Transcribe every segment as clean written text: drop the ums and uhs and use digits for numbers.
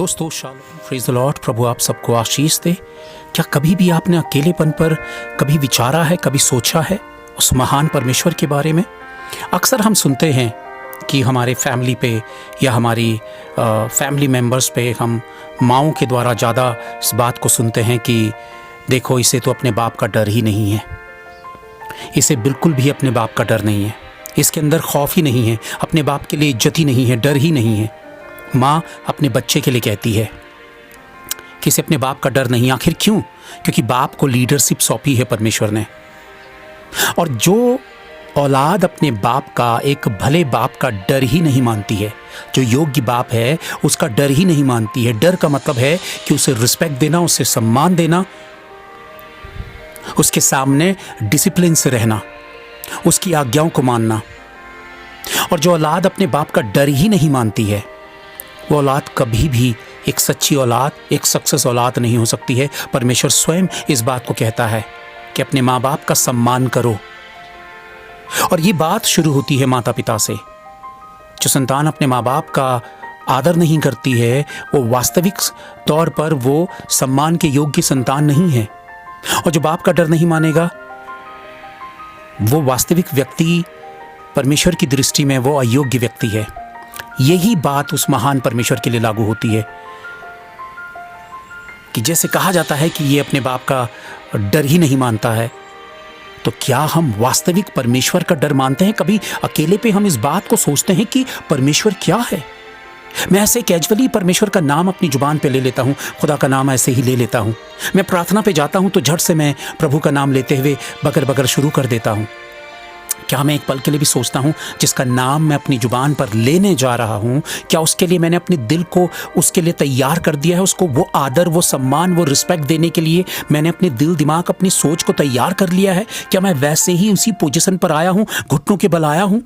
दोस्तों shalom, praise the Lord. प्रभु आप सबको आशीष दे। क्या कभी भी आपने अकेलेपन पर कभी विचारा है, कभी सोचा है उस महान परमेश्वर के बारे में? अक्सर हम सुनते हैं कि हमारे फैमिली पे या हमारी फैमिली मेम्बर्स पे हम माँओं के द्वारा ज़्यादा इस बात को सुनते हैं कि देखो, इसे तो अपने बाप का डर ही नहीं है, इसे बिल्कुल भी अपने बाप का डर नहीं है, इसके अंदर खौफ ही नहीं है, अपने बाप के लिए इज्जत ही नहीं है, डर ही नहीं है। माँ अपने बच्चे के लिए कहती है कि इसे अपने बाप का डर नहीं। आखिर क्यों? क्योंकि बाप को लीडरशिप सौंपी है परमेश्वर ने, और जो औलाद अपने बाप का, एक भले बाप का डर ही नहीं मानती है, जो योग्य बाप है उसका डर ही नहीं मानती है। डर का मतलब है कि उसे रिस्पेक्ट देना, उसे सम्मान देना, उसके सामने डिसिप्लिन से रहना, उसकी आज्ञाओं को मानना। और जो औलाद अपने बाप का डर ही नहीं मानती है, वो औलाद कभी भी एक सच्ची औलाद, एक सक्सेस औलाद नहीं हो सकती है। परमेश्वर स्वयं इस बात को कहता है कि अपने माँ बाप का सम्मान करो। और ये बात शुरू होती है माता पिता से। जो संतान अपने माँ बाप का आदर नहीं करती है, वो वास्तविक तौर पर वो सम्मान के योग्य संतान नहीं है। और जो बाप का डर नहीं मानेगा, वो वास्तविक व्यक्ति परमेश्वर की दृष्टि में वो अयोग्य व्यक्ति है। यही बात उस महान परमेश्वर के लिए लागू होती है कि जैसे कहा जाता है कि ये अपने बाप का डर ही नहीं मानता है, तो क्या हम वास्तविक परमेश्वर का डर मानते हैं? कभी अकेले पे हम इस बात को सोचते हैं कि परमेश्वर क्या है? मैं ऐसे कैजुअली परमेश्वर का नाम अपनी जुबान पे ले लेता हूँ, खुदा का नाम ऐसे ही ले लेता हूँ। मैं प्रार्थना पे जाता हूँ तो झट से मैं प्रभु का नाम लेते हुए बगर बगर शुरू कर देता हूँ। क्या मैं एक पल के लिए भी सोचता हूँ जिसका नाम मैं अपनी जुबान पर लेने जा रहा हूँ, क्या उसके लिए मैंने अपने दिल को उसके लिए तैयार कर दिया है? उसको वो आदर, वो सम्मान, वो रिस्पेक्ट देने के लिए मैंने अपने दिल, दिमाग, अपनी सोच को तैयार कर लिया है? क्या मैं वैसे ही उसी पोजीशन पर आया हूँ, घुटनों के बल आया हूँ,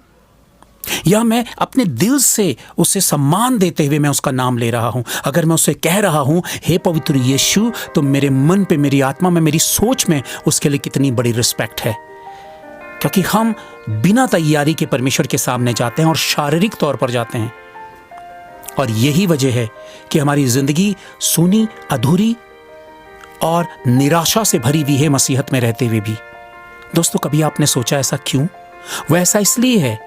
या मैं अपने दिल से उसे सम्मान देते हुए मैं उसका नाम ले रहा हूँ? अगर मैं उसे कह रहा हूँ हे पवित्र यीशु, तो मेरे मन पे, मेरी आत्मा में, मेरी सोच में उसके लिए कितनी बड़ी रिस्पेक्ट है। क्योंकि हम बिना तैयारी के परमेश्वर के सामने जाते हैं और शारीरिक तौर पर जाते हैं। और यही वजह है कि हमारी जिंदगी सूनी, अधूरी और निराशा से भरी हुई है मसीहत में रहते हुए भी। दोस्तों, कभी आपने सोचा ऐसा क्यों? वो ऐसा इसलिए है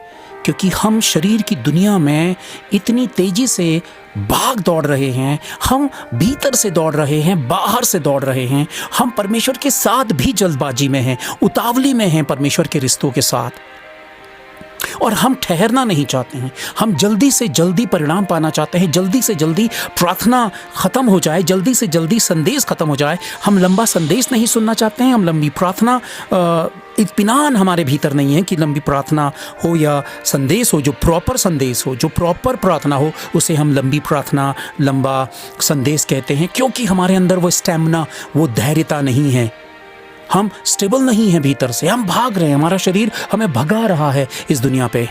क्योंकि हम शरीर की दुनिया में इतनी तेजी से भाग दौड़ रहे हैं। हम भीतर से दौड़ रहे हैं, बाहर से दौड़ रहे हैं। हम परमेश्वर के साथ भी जल्दबाजी में हैं, उतावली में हैं परमेश्वर के रिश्तों के साथ, और हम ठहरना नहीं चाहते हैं। हम जल्दी से जल्दी परिणाम पाना चाहते हैं, जल्दी से जल्दी प्रार्थना खत्म हो जाए, जल्दी से जल्दी संदेश खत्म हो जाए। हम लंबा संदेश नहीं सुनना चाहते हैं, हम लंबी प्रार्थना, इत्मीनान हमारे भीतर नहीं है कि लंबी प्रार्थना हो या संदेश हो, जो प्रॉपर संदेश हो, जो प्रॉपर प्रार्थना हो, उसे हम लंबी प्रार्थना, लंबा संदेश कहते हैं। क्योंकि हमारे अंदर वो स्टैमिना, वो धैर्यता नहीं है। हम स्टेबल नहीं हैं भीतर से, हम भाग रहे हैं, हमारा शरीर हमें भगा रहा है इस दुनिया पे।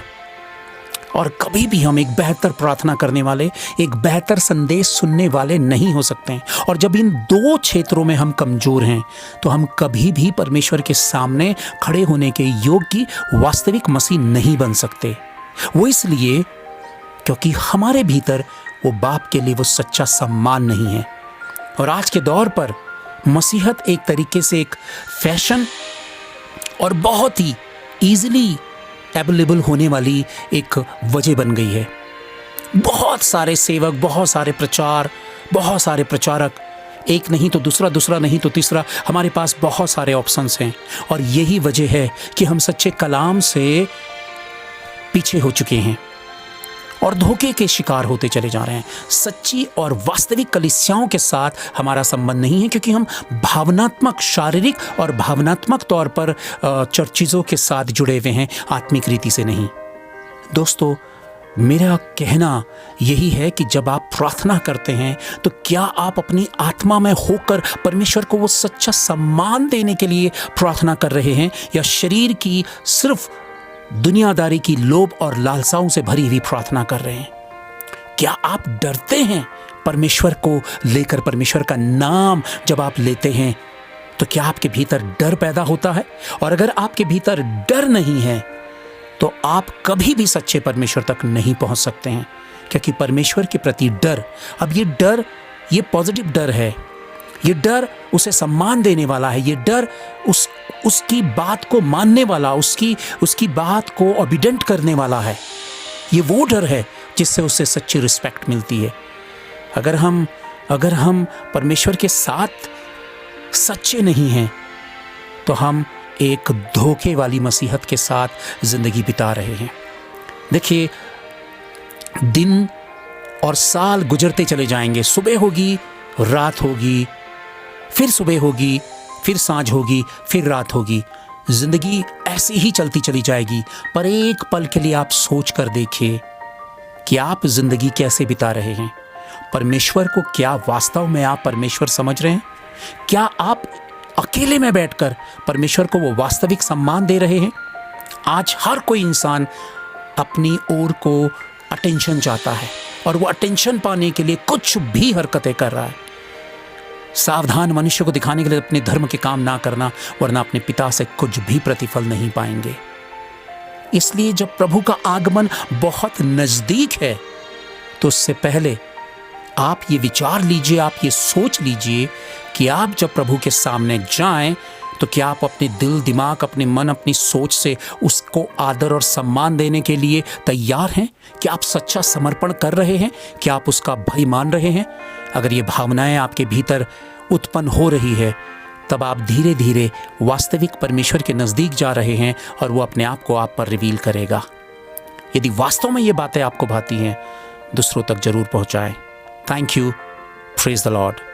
और कभी भी हम एक बेहतर प्रार्थना करने वाले, एक बेहतर संदेश सुनने वाले नहीं हो सकते हैं। और जब इन दो क्षेत्रों में हम कमजोर हैं, तो हम कभी भी परमेश्वर के सामने खड़े होने के योग्य वास्तविक मसीह नहीं बन सकते। वो इसलिए क्योंकि हमारे भीतर वो बाप के लिए वो सच्चा सम्मान नहीं है। और आज के दौर पर मसीहत एक तरीके से एक फैशन और बहुत ही ईजिली अवेलेबल होने वाली एक वजह बन गई है। बहुत सारे सेवक, बहुत सारे प्रचार, बहुत सारे प्रचारक, एक नहीं तो दूसरा, दूसरा नहीं तो तीसरा, हमारे पास बहुत सारे ऑप्शंस हैं। और यही वजह है कि हम सच्चे कलाम से पीछे हो चुके हैं और धोखे के शिकार होते चले जा रहे हैं। सच्ची और वास्तविक कलीसियाओं के साथ हमारा संबंध नहीं है, क्योंकि हम भावनात्मक, शारीरिक और भावनात्मक तौर पर चीज़ों के साथ जुड़े हुए हैं, आत्मिक रीति से नहीं। दोस्तों, मेरा कहना यही है कि जब आप प्रार्थना करते हैं, तो क्या आप अपनी आत्मा में होकर परमेश्वर को वो सच्चा सम्मान देने के लिए प्रार्थना कर रहे हैं, या शरीर की सिर्फ दुनियादारी की लोभ और लालसाओं से भरी हुई प्रार्थना कर रहे हैं? क्या आप डरते हैं परमेश्वर को लेकर? परमेश्वर का नाम जब आप लेते हैं तो क्या आपके भीतर डर पैदा होता है? और अगर आपके भीतर डर नहीं है, तो आप कभी भी सच्चे परमेश्वर तक नहीं पहुंच सकते हैं। क्योंकि परमेश्वर के प्रति डर, अब ये डर, ये पॉजिटिव डर है, ये डर उसे सम्मान देने वाला है, ये डर उसकी बात को मानने वाला, उसकी बात को ओबीडेंट करने वाला है। ये वो डर है जिससे उसे सच्ची रिस्पेक्ट मिलती है। अगर हम परमेश्वर के साथ सच्चे नहीं हैं तो हम एक धोखे वाली मसीहत के साथ जिंदगी बिता रहे हैं। देखिए, दिन और साल गुजरते चले जाएंगे, सुबह होगी, रात होगी, फिर सुबह होगी, फिर सांझ होगी, फिर रात होगी। जिंदगी ऐसी ही चलती चली जाएगी। पर एक पल के लिए आप सोच कर देखिए कि आप जिंदगी कैसे बिता रहे हैं। परमेश्वर को क्या वास्तव में आप परमेश्वर समझ रहे हैं? क्या आप अकेले में बैठकर परमेश्वर को वो वास्तविक सम्मान दे रहे हैं? आज हर कोई इंसान अपनी ओर को अटेंशन चाहता है और वो अटेंशन पाने के लिए कुछ भी हरकतें कर रहा है। सावधान मनुष्य को दिखाने के लिए अपने धर्म के काम ना करना, वरना अपने पिता से कुछ भी प्रतिफल नहीं पाएंगे। इसलिए जब प्रभु का आगमन बहुत नजदीक है तो उससे पहले आप ये विचार लीजिए, आप ये सोच लीजिए कि आप जब प्रभु के सामने जाएं तो क्या आप अपने दिल, दिमाग, अपने मन, अपनी सोच से उसको आदर और सम्मान देने के लिए तैयार हैं? क्या आप सच्चा समर्पण कर रहे हैं? क्या आप उसका भय मान रहे हैं? अगर ये भावनाएं आपके भीतर उत्पन्न हो रही है तब आप धीरे धीरे वास्तविक परमेश्वर के नज़दीक जा रहे हैं और वो अपने आप को आप पर रिवील करेगा। यदि वास्तव में ये बातें आपको भाती हैं, दूसरों तक जरूर पहुंचाएं। Thank you. Praise the Lord.